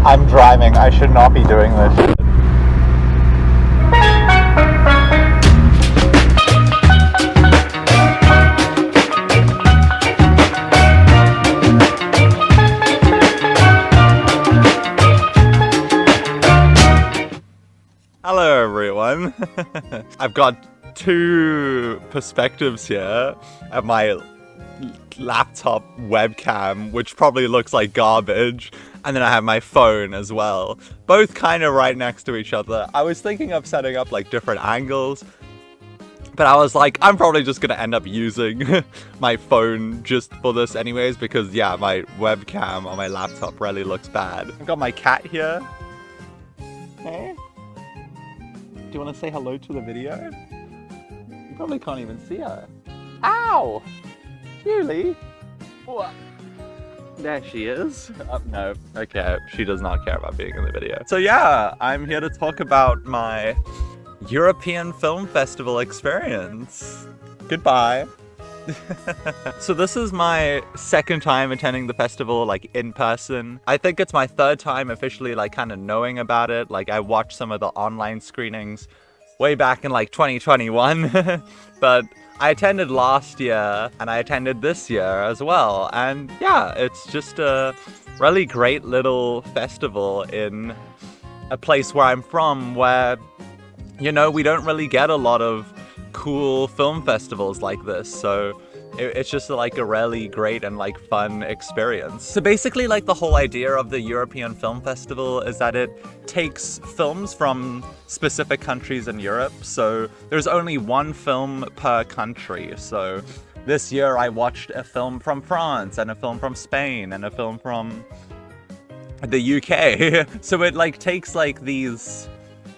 I'm driving. I should not be doing this. Hello everyone. I've got two perspectives here of my laptop webcam, which probably looks like garbage, and then I have my phone as well, both kind of right next to each other. I was thinking of setting up like different angles, but I was like, I'm probably just gonna end up using my phone just for this anyways, because yeah, my webcam on my laptop really looks bad. I've got my cat here. Hey? Do you want to say hello to the video? You probably can't even see her. Ow! Julie! What? There she is. No, okay, she does not care about being in the video. So yeah, I'm here to talk about my European Film Festival experience. Goodbye. So this is my second time attending the festival, like, in person. I think it's my third time officially, like, kind of knowing about it. Like, I watched some of the online screenings way back in, like, 2021. But I attended last year, and I attended this year as well. And yeah, it's just a really great little festival in a place where I'm from, where, you know, we don't really get a lot of cool film festivals like this, so it's just like a really great and like fun experience. So basically, like, the whole idea of the European Film Festival is that it takes films from specific countries in Europe. So there's only one film per country. So this year I watched a film from France and a film from Spain and a film from the UK. So it like takes like these...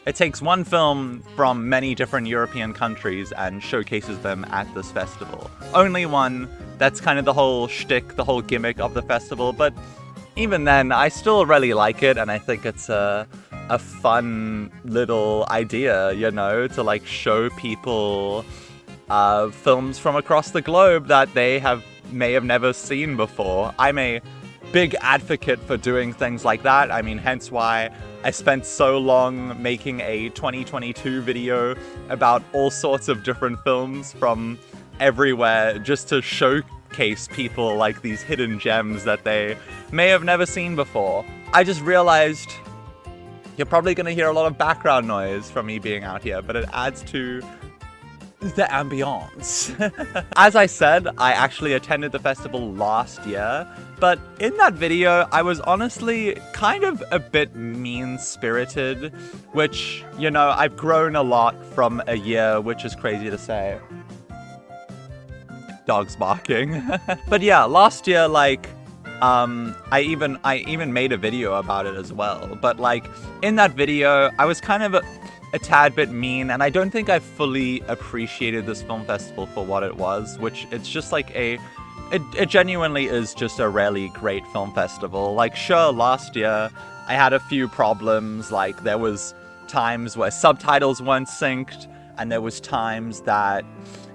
It takes one film from many different European countries and showcases them at this festival. Only one. That's kind of the whole shtick, the whole gimmick of the festival. But even then, I still really like it, and I think it's a fun little idea, you know, to like show people films from across the globe that they may have never seen before. I'm a big advocate for doing things like that. I mean, hence why I spent so long making a 2022 video about all sorts of different films from everywhere, just to showcase people like these hidden gems that they may have never seen before. I just realized you're probably going to hear a lot of background noise from me being out here, but it adds to the ambiance. As I said, I actually attended the festival last year, but in that video, I was honestly kind of a bit mean-spirited, which, you know, I've grown a lot from a year, which is crazy to say. Dogs barking. But yeah, last year, like, I even made a video about it as well. But like, in that video, I was kind of a tad bit mean, and I don't think I fully appreciated this film festival for what it was, which it's just like it genuinely is just a really great film festival. Like, sure, last year I had a few problems, like there was times where subtitles weren't synced, and there was times that,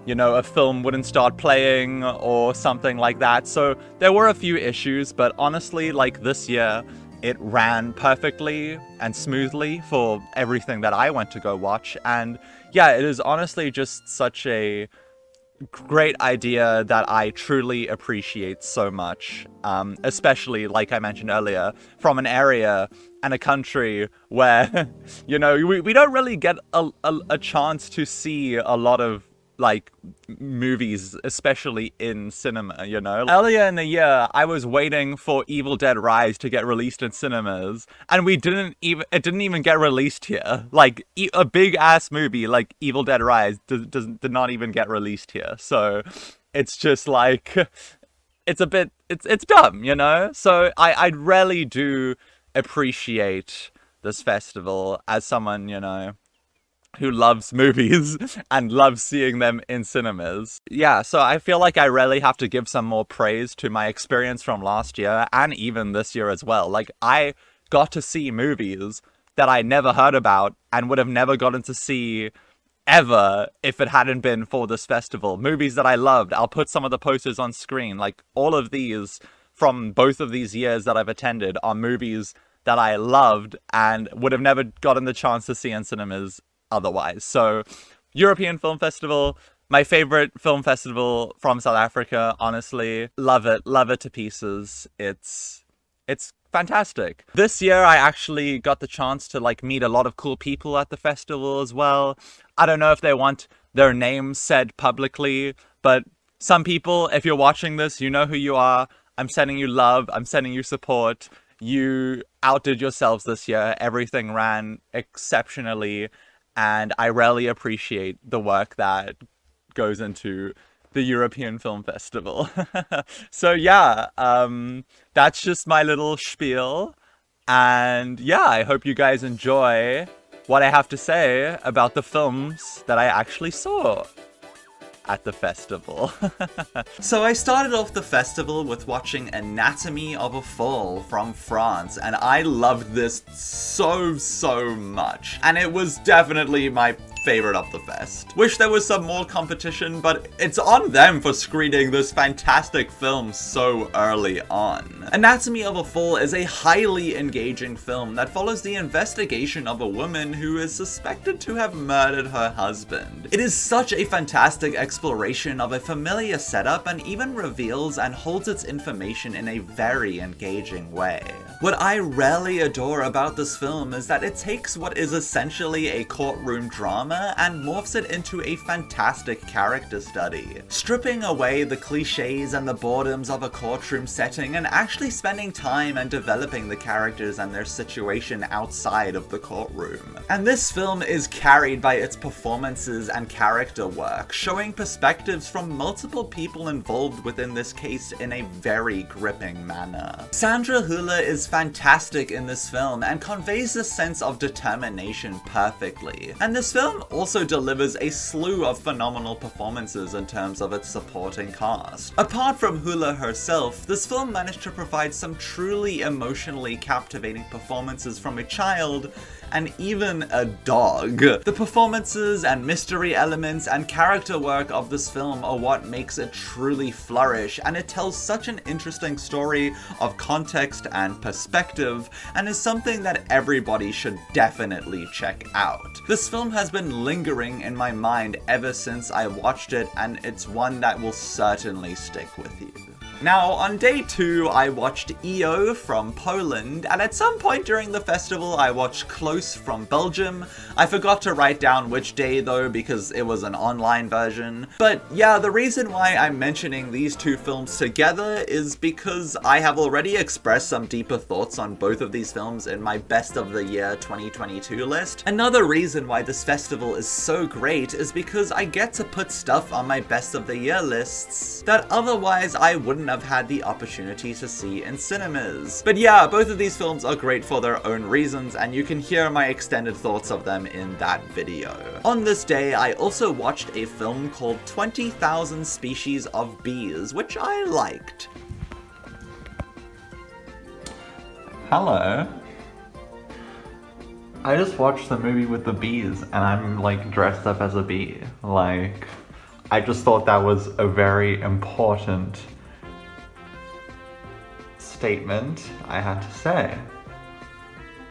you know, a film wouldn't start playing or something like that. So there were a few issues, but honestly, like, this year it ran perfectly and smoothly for everything that I went to go watch. And yeah, it is honestly just such a great idea that I truly appreciate so much. Especially, like I mentioned earlier, from an area and a country where, you know, we don't really get a chance to see a lot of like movies, especially in cinema, you know. Earlier in the year, I was waiting for Evil Dead Rise to get released in cinemas, and it didn't even get released here. Like, a big ass movie like Evil Dead Rise did not even get released here. So it's just like, it's dumb, you know. So I really do appreciate this festival as someone, you know, who loves movies and loves seeing them in cinemas. Yeah, so I feel like I really have to give some more praise to my experience from last year and even this year as well. Like, I got to see movies that I never heard about and would have never gotten to see ever if it hadn't been for this festival. Movies that I loved. I'll put some of the posters on screen. Like, all of these from both of these years that I've attended are movies that I loved and would have never gotten the chance to see in cinemas otherwise. So, European Film Festival, my favorite film festival from South Africa, honestly. Love it to pieces. It's fantastic. This year I actually got the chance to like meet a lot of cool people at the festival as well. I don't know if they want their names said publicly, but some people, if you're watching this, you know who you are. I'm sending you love. I'm sending you support. You outdid yourselves this year. Everything ran exceptionally, and I really appreciate the work that goes into the European Film Festival. So yeah, that's just my little spiel. And yeah, I hope you guys enjoy what I have to say about the films that I actually saw at the festival. So I started off the festival with watching Anatomy of a Fall from France, and I loved this so much. And it was definitely my favorite of the fest. Wish there was some more competition, but it's on them for screening this fantastic film so early on. Anatomy of a Fall is a highly engaging film that follows the investigation of a woman who is suspected to have murdered her husband. It is such a fantastic exploration of a familiar setup and even reveals and holds its information in a very engaging way. What I really adore about this film is that it takes what is essentially a courtroom drama and morphs it into a fantastic character study, stripping away the cliches and the boredoms of a courtroom setting and actually spending time and developing the characters and their situation outside of the courtroom. And this film is carried by its performances and character work, showing perspectives from multiple people involved within this case in a very gripping manner. Sandra Hüller is fantastic in this film and conveys this sense of determination perfectly. And this film also delivers a slew of phenomenal performances in terms of its supporting cast. Apart from Hüller herself, this film managed to provide some truly emotionally captivating performances from a child and even a dog. The performances and mystery elements and character work of this film are what makes it truly flourish, and it tells such an interesting story of context and perspective, and is something that everybody should definitely check out. This film has been lingering in my mind ever since I watched it, and it's one that will certainly stick with you. Now, on day 2, I watched EO from Poland, and at some point during the festival, I watched Close from Belgium. I forgot to write down which day though, because it was an online version. But yeah, the reason why I'm mentioning these two films together is because I have already expressed some deeper thoughts on both of these films in my Best of the Year 2022 list. Another reason why this festival is so great is because I get to put stuff on my Best of the Year lists that otherwise I wouldn't have had the opportunity to see in cinemas. But yeah, both of these films are great for their own reasons, and you can hear my extended thoughts of them in that video. On this day, I also watched a film called 20,000 Species of Bees, which I liked. Hello. I just watched the movie with the bees and I'm like dressed up as a bee. Like, I just thought that was a very important statement I had to say.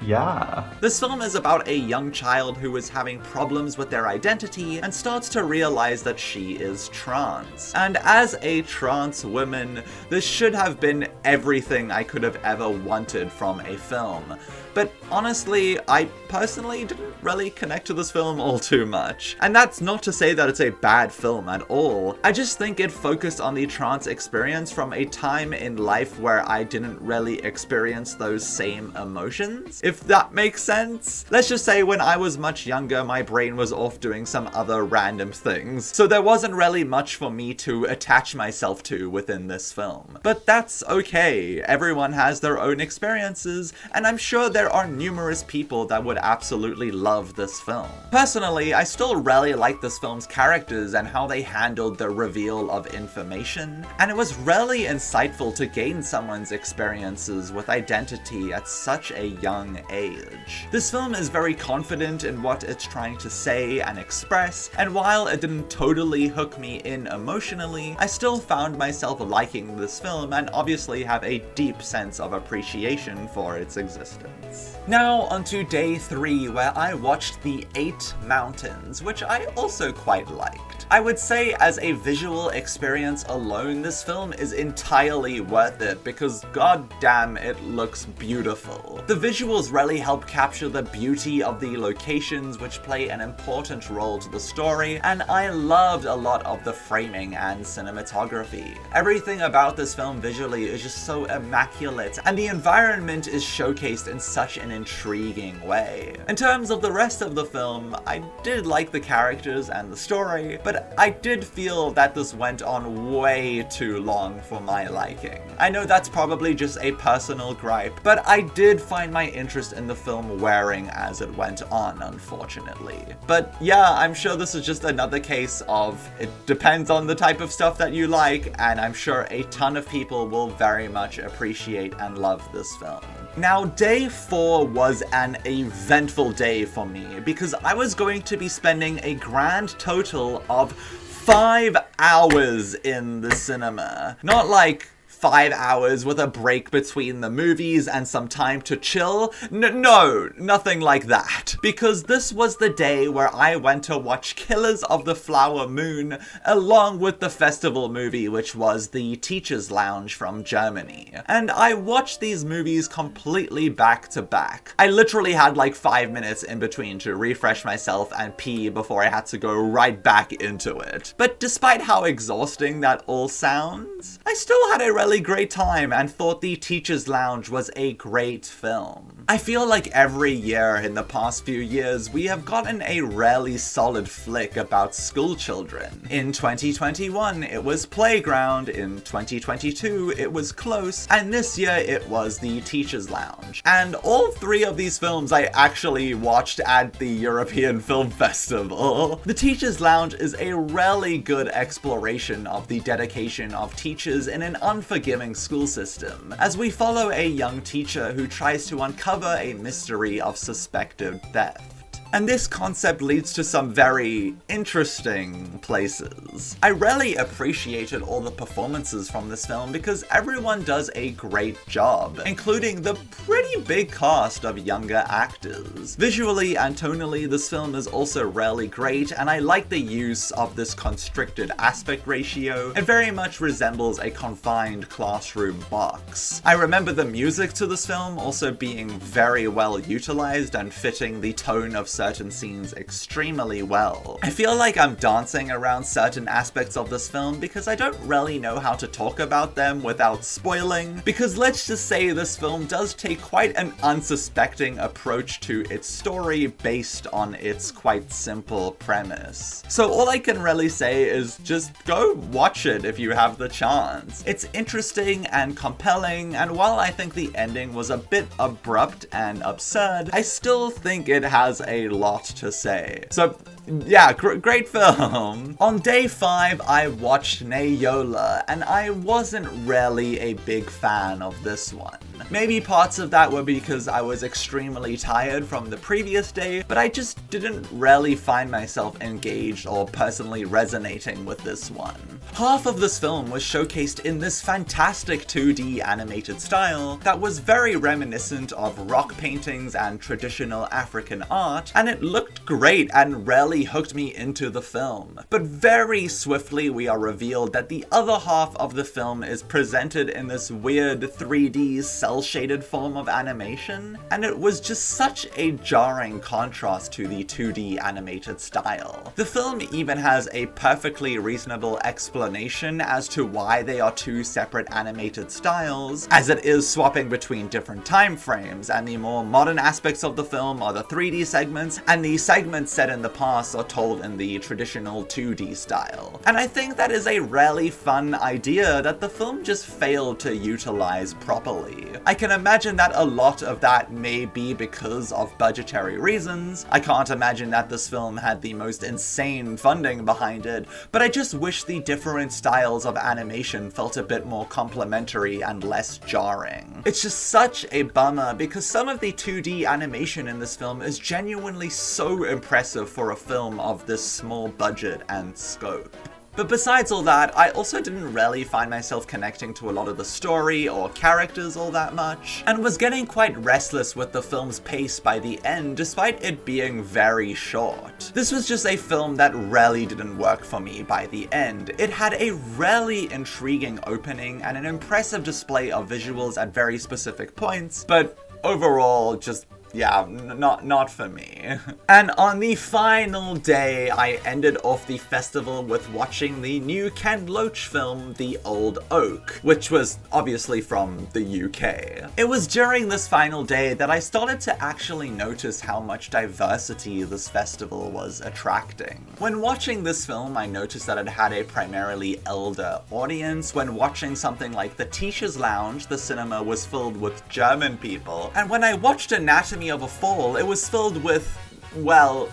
Yeah. This film is about a young child who is having problems with their identity and starts to realize that she is trans. And as a trans woman, this should have been everything I could have ever wanted from a film. But honestly, I personally didn't really connect to this film all too much. And that's not to say that it's a bad film at all. I just think it focused on the trans experience from a time in life where I didn't really experience those same emotions, if that makes sense. Let's just say when I was much younger, my brain was off doing some other random things, so there wasn't really much for me to attach myself to within this film. But that's okay. Everyone has their own experiences, and I'm sure there are numerous people that would absolutely love this film. Personally, I still really like this film's characters and how they handled the reveal of information, and it was really insightful to gain someone's experiences with identity at such a young age. This film is very confident in what it's trying to say and express, and while it didn't totally hook me in emotionally, I still found myself liking this film and obviously have a deep sense of appreciation for its existence. Now onto day 3, where I watched The Eight Mountains, which I also quite liked. I would say as a visual experience alone, this film is entirely worth it because goddamn it looks beautiful. The visuals really help capture the beauty of the locations, which play an important role to the story, and I loved a lot of the framing and cinematography. Everything about this film visually is just so immaculate, and the environment is showcased in such an intriguing way. In terms of the rest of the film, I did like the characters and the story, but I did feel that this went on way too long for my liking. I know that's probably just a personal gripe, but I did find my interest in the film wearing as it went on, unfortunately. But yeah, I'm sure this is just another case of it depends on the type of stuff that you like, and I'm sure a ton of people will very much appreciate and love this film. Now, day 4 was an eventful day for me because I was going to be spending a grand total of 5 hours in the cinema. Not like 5 hours with a break between the movies and some time to chill. No, nothing like that. Because this was the day where I went to watch Killers of the Flower Moon along with the festival movie, which was The Teacher's Lounge from Germany. And I watched these movies completely back to back. I literally had like 5 minutes in between to refresh myself and pee before I had to go right back into it. But despite how exhausting that all sounds, I still had a really great time and thought The Teacher's Lounge was a great film. I feel like every year in the past few years we have gotten a really solid flick about school children. In 2021 it was Playground, in 2022 it was Close, and this year it was The Teacher's Lounge. And all 3 of these films I actually watched at the European Film Festival. The Teacher's Lounge is a really good exploration of the dedication of teachers in an unforgiving school system, as we follow a young teacher who tries to uncover a mystery of suspected theft. And this concept leads to some very interesting places. I really appreciated all the performances from this film because everyone does a great job, including the pretty big cast of younger actors. Visually and tonally, this film is also really great, and I like the use of this constricted aspect ratio. It very much resembles a confined classroom box. I remember the music to this film also being very well utilized and fitting the tone of certain scenes extremely well. I feel like I'm dancing around certain aspects of this film because I don't really know how to talk about them without spoiling, because let's just say this film does take quite an unsuspecting approach to its story based on its quite simple premise. So all I can really say is just go watch it if you have the chance. It's interesting and compelling, and while I think the ending was a bit abrupt and absurd, I still think it has a lot to say. So yeah, great film. On day 5, I watched Neyola, and I wasn't really a big fan of this one. Maybe parts of that were because I was extremely tired from the previous day, but I just didn't really find myself engaged or personally resonating with this one. Half of this film was showcased in this fantastic 2D animated style that was very reminiscent of rock paintings and traditional African art, and it looked great and really hooked me into the film. But very swiftly we are revealed that the other half of the film is presented in this weird 3D cel-shaded form of animation, and it was just such a jarring contrast to the 2D animated style. The film even has a perfectly reasonable explanation as to why they are 2 separate animated styles, as it is swapping between different time frames, and the more modern aspects of the film are the 3D segments, and the segments set in the past casts are told in the traditional 2D style. And I think that is a really fun idea that the film just failed to utilize properly. I can imagine that a lot of that may be because of budgetary reasons. I can't imagine that this film had the most insane funding behind it, but I just wish the different styles of animation felt a bit more complementary and less jarring. It's just such a bummer because some of the 2D animation in this film is genuinely so impressive for a film of this small budget and scope. But besides all that, I also didn't really find myself connecting to a lot of the story or characters all that much, and was getting quite restless with the film's pace by the end despite it being very short. This was just a film that really didn't work for me by the end. It had a really intriguing opening and an impressive display of visuals at very specific points, but overall just yeah, not for me. And on the final day, I ended off the festival with watching the new Ken Loach film, The Old Oak, which was obviously from the UK. It was during this final day that I started to actually notice how much diversity this festival was attracting. When watching this film, I noticed that it had a primarily elder audience. When watching something like The Teacher's Lounge, the cinema was filled with German people. And when I watched Anatomy of a Fall, it was filled with, well,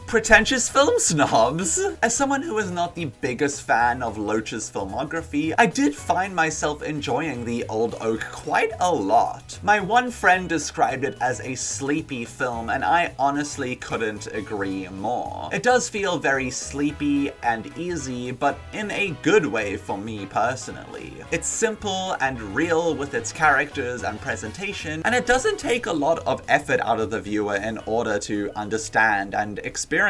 pretentious film snobs. As someone who is not the biggest fan of Loach's filmography, I did find myself enjoying The Old Oak quite a lot. My one friend described it as a sleepy film, and I honestly couldn't agree more. It does feel very sleepy and easy, but in a good way for me personally. It's simple and real with its characters and presentation, and it doesn't take a lot of effort out of the viewer in order to understand and experience,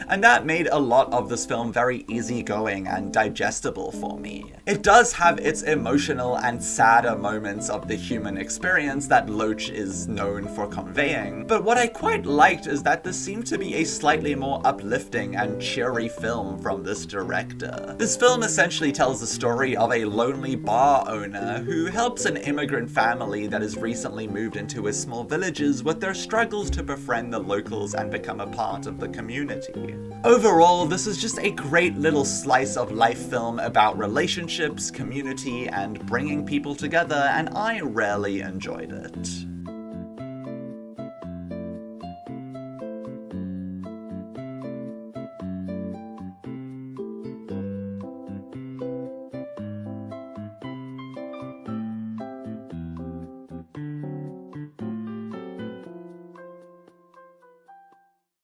and that made a lot of this film very easygoing and digestible for me. It does have its emotional and sadder moments of the human experience that Loach is known for conveying, but what I quite liked is that this seemed to be a slightly more uplifting and cheery film from this director. This film essentially tells the story of a lonely bar owner who helps an immigrant family that has recently moved into his small villages with their struggles to befriend the locals and become a part of the community. Overall, this is just a great little slice of life film about relationships, community, and bringing people together, and I really enjoyed it.